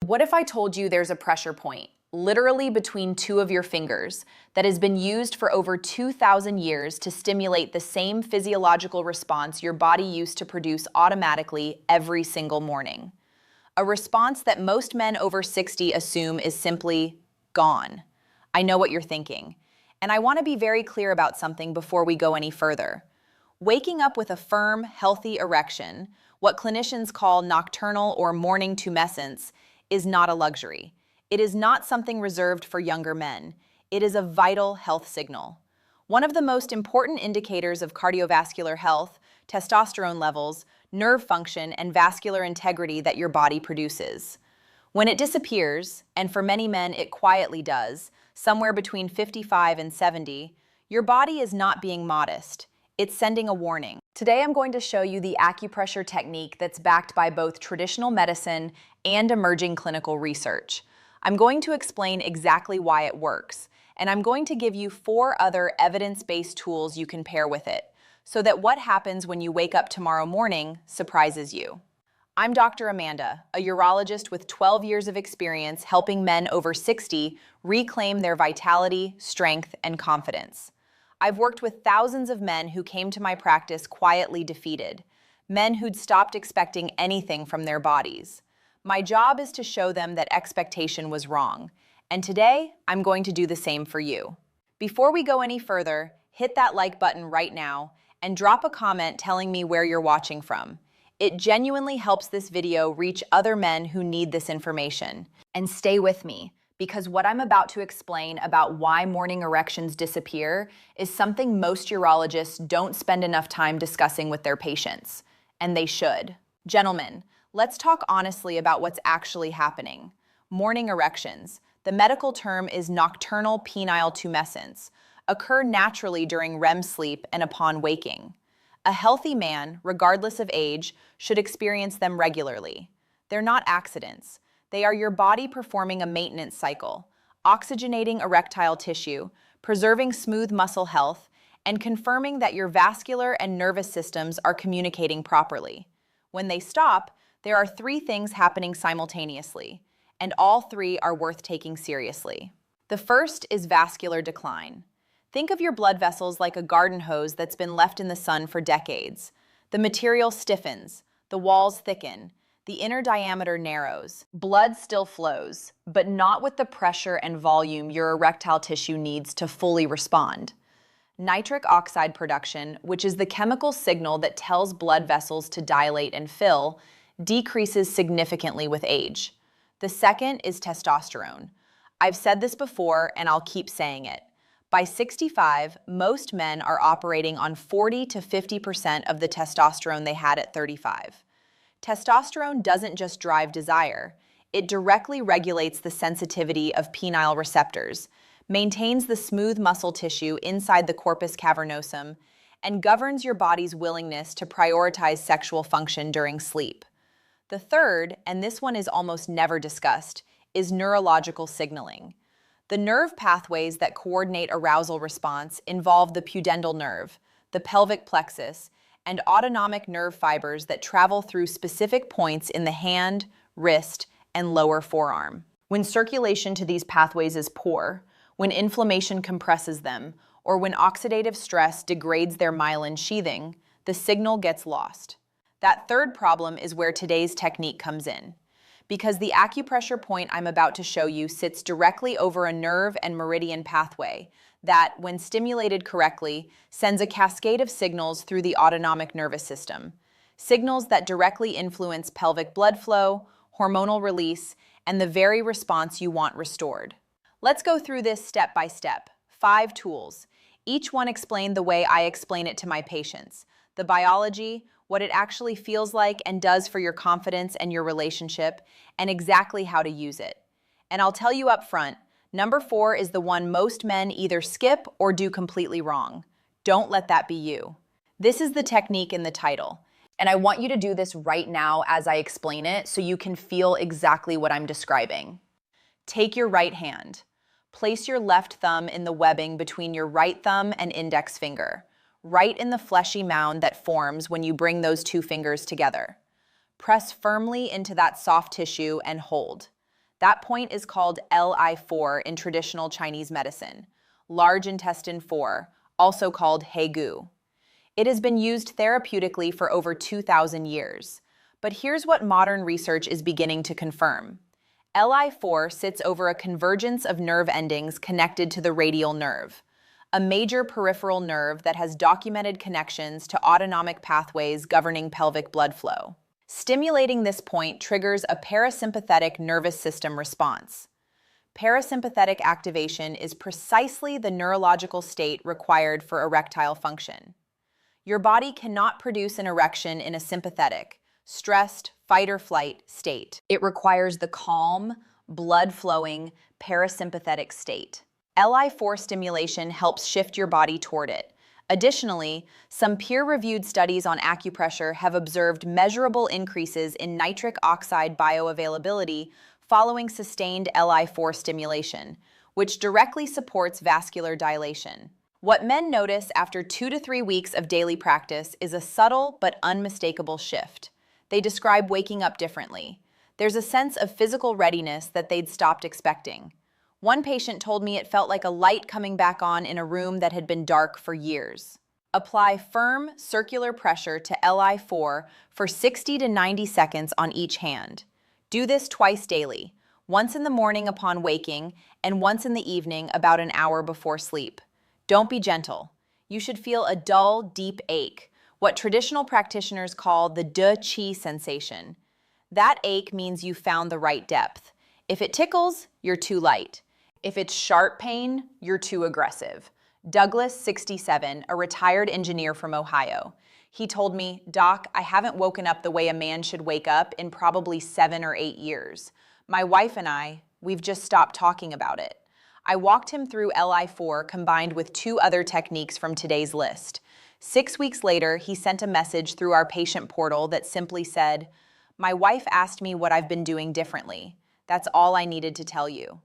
What if I told you there's a pressure point, literally between two of your fingers, that has been used for over 2,000 years to stimulate the same physiological response your body used to produce automatically every single morning? A response that most men over 60 assume is simply gone. I know what you're thinking. And I want to be very clear about something before we go any further. Waking up with a firm, healthy erection, what clinicians call nocturnal or morning tumescence, is not a luxury. It is not something reserved for younger men. It is a vital health signal. One of the most important indicators of cardiovascular health, testosterone levels, nerve function, and vascular integrity that your body produces. When it disappears, and for many men it quietly does, somewhere between 55 and 70, your body is not being modest. It's sending a warning. Today I'm going to show you the acupressure technique that's backed by both traditional medicine and emerging clinical research. I'm going to explain exactly why it works, and I'm going to give you 4 other evidence-based tools you can pair with it, so that what happens when you wake up tomorrow morning surprises you. I'm Dr. Amanda, a urologist with 12 years of experience helping men over 60 reclaim their vitality, strength, and confidence. I've worked with thousands of men who came to my practice quietly defeated, men who'd stopped expecting anything from their bodies. My job is to show them that expectation was wrong, and today I'm going to do the same for you. Before we go any further, hit that like button right now and drop a comment telling me where you're watching from. It genuinely helps this video reach other men who need this information. And stay with me, because what I'm about to explain about why morning erections disappear is something most urologists don't spend enough time discussing with their patients, and they should. Gentlemen, let's talk honestly about what's actually happening. Morning erections, the medical term is nocturnal penile tumescence, occur naturally during REM sleep and upon waking. A healthy man, regardless of age, should experience them regularly. They're not accidents. They are your body performing a maintenance cycle, oxygenating erectile tissue, preserving smooth muscle health, and confirming that your vascular and nervous systems are communicating properly. When they stop, there are 3 things happening simultaneously, and all 3 are worth taking seriously. The first is vascular decline. Think of your blood vessels like a garden hose that's been left in the sun for decades. The material stiffens, the walls thicken, the inner diameter narrows. Blood still flows, but not with the pressure and volume your erectile tissue needs to fully respond. Nitric oxide production, which is the chemical signal that tells blood vessels to dilate and fill, decreases significantly with age. The second is testosterone. I've said this before, and I'll keep saying it. By 65, most men are operating on 40 to 50% of the testosterone they had at 35. Testosterone doesn't just drive desire. It directly regulates the sensitivity of penile receptors, maintains the smooth muscle tissue inside the corpus cavernosum, and governs your body's willingness to prioritize sexual function during sleep. The third, and this one is almost never discussed, is neurological signaling. The nerve pathways that coordinate arousal response involve the pudendal nerve, the pelvic plexus, and autonomic nerve fibers that travel through specific points in the hand, wrist, and lower forearm. When circulation to these pathways is poor, when inflammation compresses them, or when oxidative stress degrades their myelin sheathing, the signal gets lost. That third problem is where today's technique comes in. Because the acupressure point I'm about to show you sits directly over a nerve and meridian pathway that, when stimulated correctly, sends a cascade of signals through the autonomic nervous system. Signals that directly influence pelvic blood flow, hormonal release, and the very response you want restored. Let's go through this step by step. 5 tools. Each one explained the way I explain it to my patients. The biology, what it actually feels like and does for your confidence and your relationship, and exactly how to use it. And I'll tell you up front, number 4 is the one most men either skip or do completely wrong. Don't let that be you. This is the technique in the title, and I want you to do this right now as I explain it so you can feel exactly what I'm describing. Take your right hand. Place your left thumb in the webbing between your right thumb and index finger, right in the fleshy mound that forms when you bring those 2 fingers together. Press firmly into that soft tissue and hold. That point is called Li4 in traditional Chinese medicine, large intestine 4, also called Heigu. It has been used therapeutically for over 2,000 years. But here's what modern research is beginning to confirm. Li4 sits over a convergence of nerve endings connected to the radial nerve, a major peripheral nerve that has documented connections to autonomic pathways governing pelvic blood flow. Stimulating this point triggers a parasympathetic nervous system response. Parasympathetic activation is precisely the neurological state required for erectile function. Your body cannot produce an erection in a sympathetic, stressed, fight-or-flight state. It requires the calm, blood-flowing, parasympathetic state. Li4 stimulation helps shift your body toward it. Additionally, some peer-reviewed studies on acupressure have observed measurable increases in nitric oxide bioavailability following sustained Li4 stimulation, which directly supports vascular dilation. What men notice after 2 to 3 weeks of daily practice is a subtle but unmistakable shift. They describe waking up differently. There's a sense of physical readiness that they'd stopped expecting. One patient told me it felt like a light coming back on in a room that had been dark for years. Apply firm, circular pressure to Li4 for 60 to 90 seconds on each hand. Do this twice daily, once in the morning upon waking and once in the evening about an hour before sleep. Don't be gentle. You should feel a dull, deep ache, what traditional practitioners call the de qi sensation. That ache means you found the right depth. If it tickles, you're too light. If it's sharp pain, you're too aggressive. Douglas, 67, a retired engineer from Ohio. He told me, "Doc, I haven't woken up the way a man should wake up in probably 7 or 8 years. My wife and we've just stopped talking about it." I walked him through Li4 combined with 2 other techniques from today's list. 6 weeks later, he sent a message through our patient portal that simply said, "My wife asked me what I've been doing differently. That's all I needed to tell you."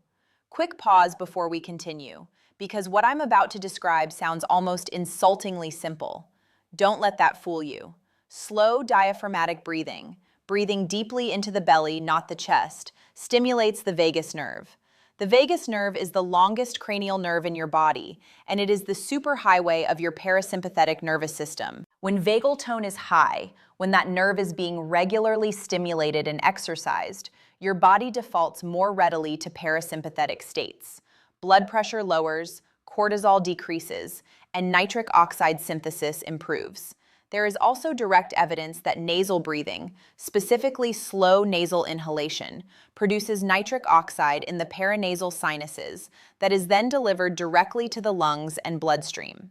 Quick pause before we continue, because what I'm about to describe sounds almost insultingly simple. Don't let that fool you. Slow diaphragmatic breathing, breathing deeply into the belly, not the chest, stimulates the vagus nerve. The vagus nerve is the longest cranial nerve in your body, and it is the superhighway of your parasympathetic nervous system. When vagal tone is high, when that nerve is being regularly stimulated and exercised, your body defaults more readily to parasympathetic states. Blood pressure lowers, cortisol decreases, and nitric oxide synthesis improves. There is also direct evidence that nasal breathing, specifically slow nasal inhalation, produces nitric oxide in the paranasal sinuses that is then delivered directly to the lungs and bloodstream.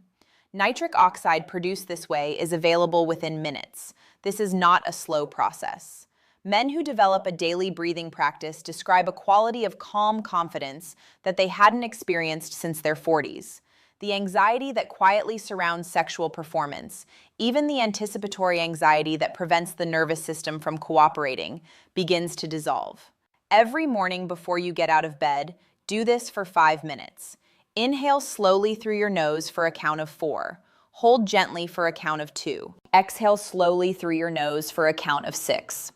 Nitric oxide produced this way is available within minutes. This is not a slow process. Men who develop a daily breathing practice describe a quality of calm confidence that they hadn't experienced since their 40s. The anxiety that quietly surrounds sexual performance, even the anticipatory anxiety that prevents the nervous system from cooperating, begins to dissolve. Every morning before you get out of bed, do this for 5 minutes. Inhale slowly through your nose for a count of 4. Hold gently for a count of 2. Exhale slowly through your nose for a count of 6.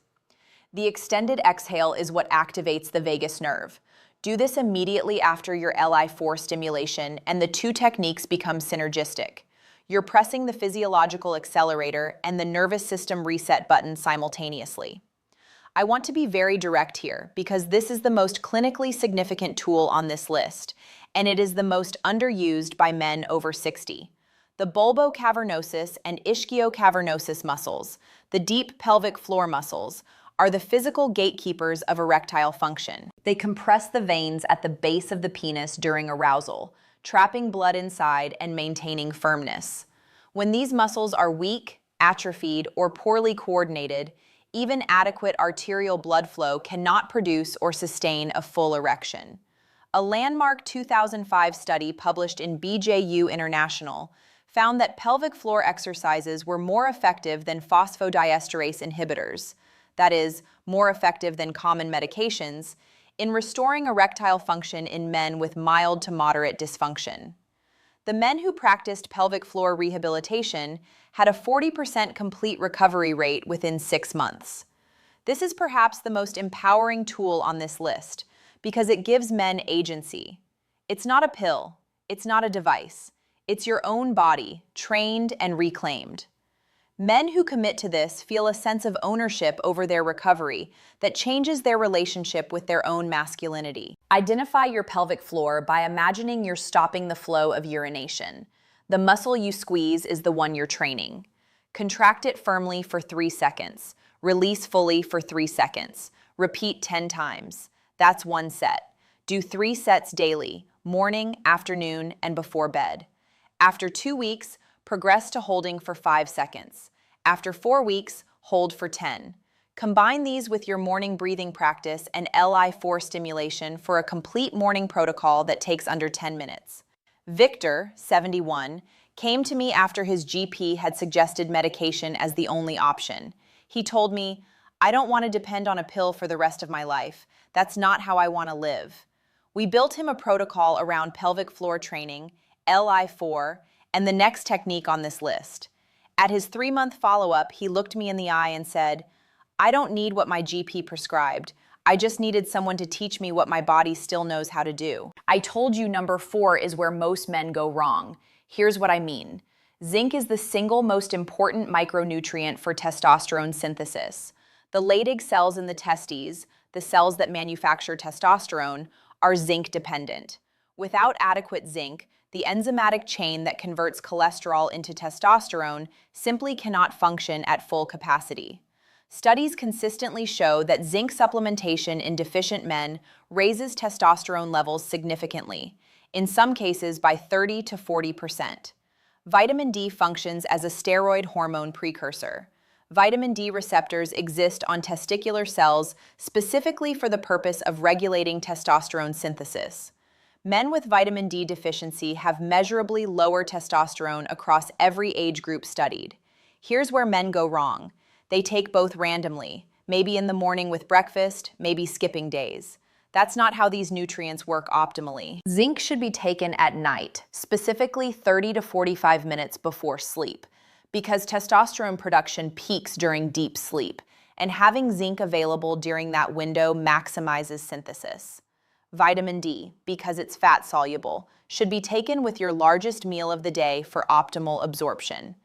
The extended exhale is what activates the vagus nerve. Do this immediately after your Li4 stimulation, and the 2 techniques become synergistic. You're pressing the physiological accelerator and the nervous system reset button simultaneously. I want to be very direct here because this is the most clinically significant tool on this list, and it is the most underused by men over 60. The bulbocavernosus and ischiocavernosus muscles, the deep pelvic floor muscles, are the physical gatekeepers of erectile function. They compress the veins at the base of the penis during arousal, trapping blood inside and maintaining firmness. When these muscles are weak, atrophied, or poorly coordinated, even adequate arterial blood flow cannot produce or sustain a full erection. A landmark 2005 study published in BJU International found that pelvic floor exercises were more effective than phosphodiesterase inhibitors, that is, more effective than common medications, in restoring erectile function in men with mild to moderate dysfunction. The men who practiced pelvic floor rehabilitation had a 40% complete recovery rate within 6 months. This is perhaps the most empowering tool on this list, Because it gives men agency. It's not a pill. It's not a device. It's your own body, trained and reclaimed. Men who commit to this feel a sense of ownership over their recovery that changes their relationship with their own masculinity. Identify your pelvic floor by imagining you're stopping the flow of urination. The muscle you squeeze is the one you're training. Contract it firmly for 3 seconds. Release fully for 3 seconds. Repeat 10 times. That's 1 set. Do 3 sets daily, morning, afternoon, and before bed. After 2 weeks, progress to holding for 5 seconds. After 4 weeks, hold for 10. Combine these with your morning breathing practice and Li4 stimulation for a complete morning protocol that takes under 10 minutes. Victor, 71, came to me after his GP had suggested medication as the only option. He told me, "I don't want to depend on a pill for the rest of my life. That's not how I want to live." We built him a protocol around pelvic floor training, Li4, and the next technique on this list. At his 3-month follow-up, he looked me in the eye and said, "I don't need what my GP prescribed. I just needed someone to teach me what my body still knows how to do." I told you number 4 is where most men go wrong. Here's what I mean. Zinc is the single most important micronutrient for testosterone synthesis. The Leydig cells in the testes, the cells that manufacture testosterone, are zinc dependent. Without adequate zinc, the enzymatic chain that converts cholesterol into testosterone simply cannot function at full capacity. Studies consistently show that zinc supplementation in deficient men raises testosterone levels significantly, in some cases by 30 to 40%. Vitamin D functions as a steroid hormone precursor. Vitamin D receptors exist on testicular cells specifically for the purpose of regulating testosterone synthesis. Men with vitamin D deficiency have measurably lower testosterone across every age group studied. Here's where men go wrong. They take both randomly, maybe in the morning with breakfast, maybe skipping days. That's not how these nutrients work optimally. Zinc should be taken at night, specifically 30 to 45 minutes before sleep, because testosterone production peaks during deep sleep, and having zinc available during that window maximizes synthesis. Vitamin D, because it's fat-soluble, should be taken with your largest meal of the day for optimal absorption.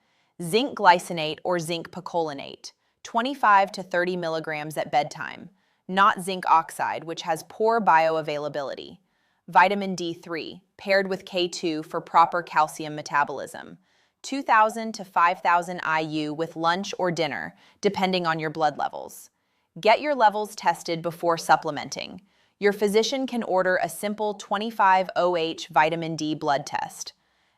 Zinc glycinate or zinc picolinate, 25 to 30 milligrams at bedtime, not zinc oxide, which has poor bioavailability. Vitamin D3, paired with K2 for proper calcium metabolism, 2,000 to 5,000 IU with lunch or dinner, depending on your blood levels. Get your levels tested before supplementing. Your physician can order a simple 25-OH vitamin D blood test.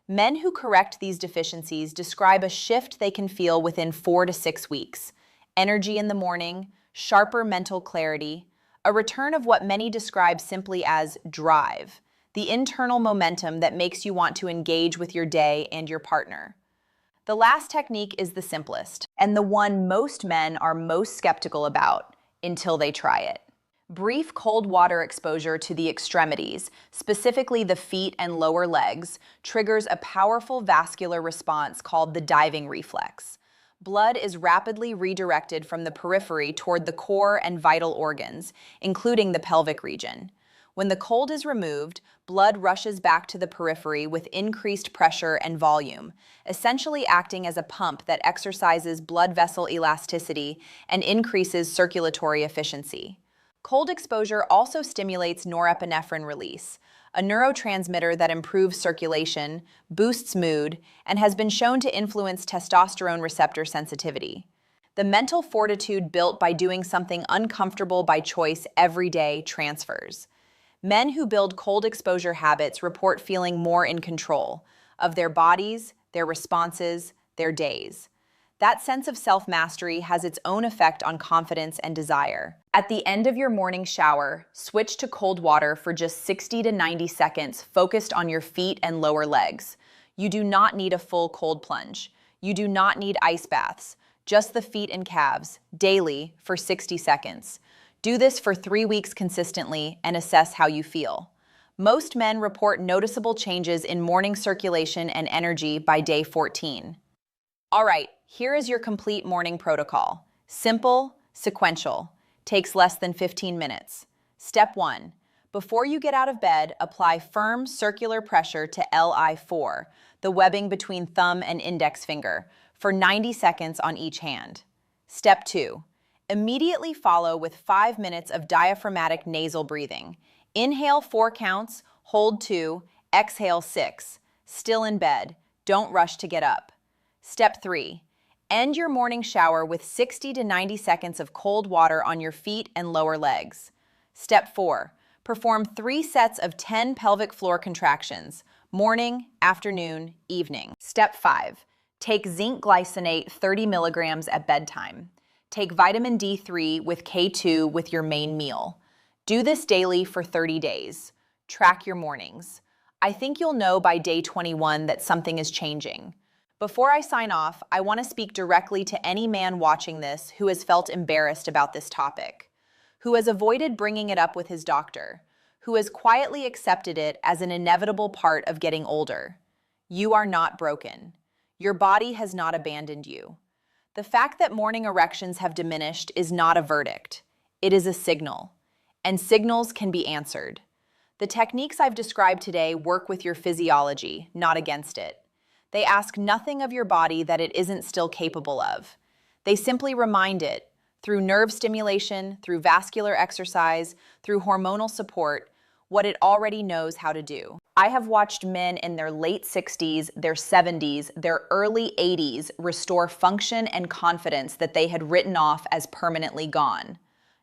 Men who correct these deficiencies describe a shift they can feel within 4 to 6 weeks. Energy in the morning, sharper mental clarity, a return of what many describe simply as drive, the internal momentum that makes you want to engage with your day and your partner. The last technique is the simplest, and the one most men are most skeptical about until they try it. Brief cold water exposure to the extremities, specifically the feet and lower legs, triggers a powerful vascular response called the diving reflex. Blood is rapidly redirected from the periphery toward the core and vital organs, including the pelvic region. When the cold is removed, blood rushes back to the periphery with increased pressure and volume, essentially acting as a pump that exercises blood vessel elasticity and increases circulatory efficiency. Cold exposure also stimulates norepinephrine release, a neurotransmitter that improves circulation, boosts mood, and has been shown to influence testosterone receptor sensitivity. The mental fortitude built by doing something uncomfortable by choice every day transfers. Men who build cold exposure habits report feeling more in control of their bodies, their responses, their days. That sense of self-mastery has its own effect on confidence and desire. At the end of your morning shower, switch to cold water for just 60 to 90 seconds, focused on your feet and lower legs. You do not need a full cold plunge. You do not need ice baths, just the feet and calves, daily for 60 seconds. Do this for 3 weeks consistently and assess how you feel. Most men report noticeable changes in morning circulation and energy by day 14. All right, here is your complete morning protocol. Simple, sequential, takes less than 15 minutes. Step 1. Before you get out of bed, apply firm circular pressure to LI4, the webbing between thumb and index finger, for 90 seconds on each hand. Step 2. Immediately follow with 5 minutes of diaphragmatic nasal breathing. Inhale 4 counts, hold 2, exhale 6. Still in bed. Don't rush to get up. Step 3. End your morning shower with 60 to 90 seconds of cold water on your feet and lower legs. Step 4. Perform 3 sets of 10 pelvic floor contractions, morning, afternoon, evening. Step 5. Take zinc glycinate 30 milligrams at bedtime. Take vitamin D3 with K2 with your main meal. Do this daily for 30 days. Track your mornings. I think you'll know by day 21 that something is changing. Before I sign off, I want to speak directly to any man watching this who has felt embarrassed about this topic, who has avoided bringing it up with his doctor, who has quietly accepted it as an inevitable part of getting older. You are not broken. Your body has not abandoned you. The fact that morning erections have diminished is not a verdict. It is a signal, and signals can be answered. The techniques I've described today work with your physiology, not against it. They ask nothing of your body that it isn't still capable of. They simply remind it, through nerve stimulation, through vascular exercise, through hormonal support, what it already knows how to do. I have watched men in their late 60s, their 70s, their early 80s restore function and confidence that they had written off as permanently gone.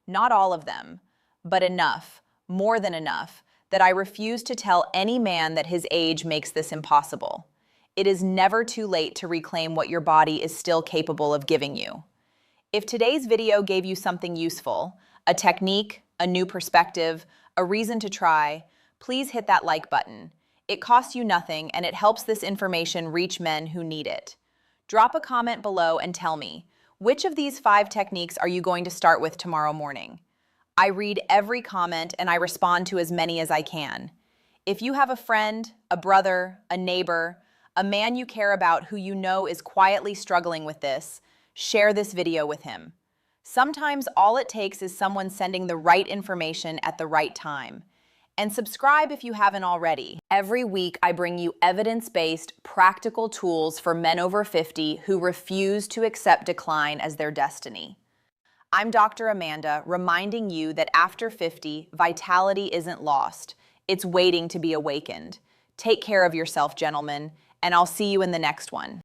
Not all of them, but enough, more than enough, that I refuse to tell any man that his age makes this impossible. It is never too late to reclaim what your body is still capable of giving you. If today's video gave you something useful, a technique, a new perspective, a reason to try, please hit that like button. It costs you nothing and it helps this information reach men who need it. Drop a comment below and tell me, which of these 5 techniques are you going to start with tomorrow morning? I read every comment and I respond to as many as I can. If you have a friend, a brother, a neighbor, a man you care about who you know is quietly struggling with this, share this video with him. Sometimes all it takes is someone sending the right information at the right time. And subscribe if you haven't already. Every week I bring you evidence-based, practical tools for men over 50 who refuse to accept decline as their destiny. I'm Dr. Amanda, reminding you that after 50, vitality isn't lost. It's waiting to be awakened. Take care of yourself, gentlemen, and I'll see you in the next one.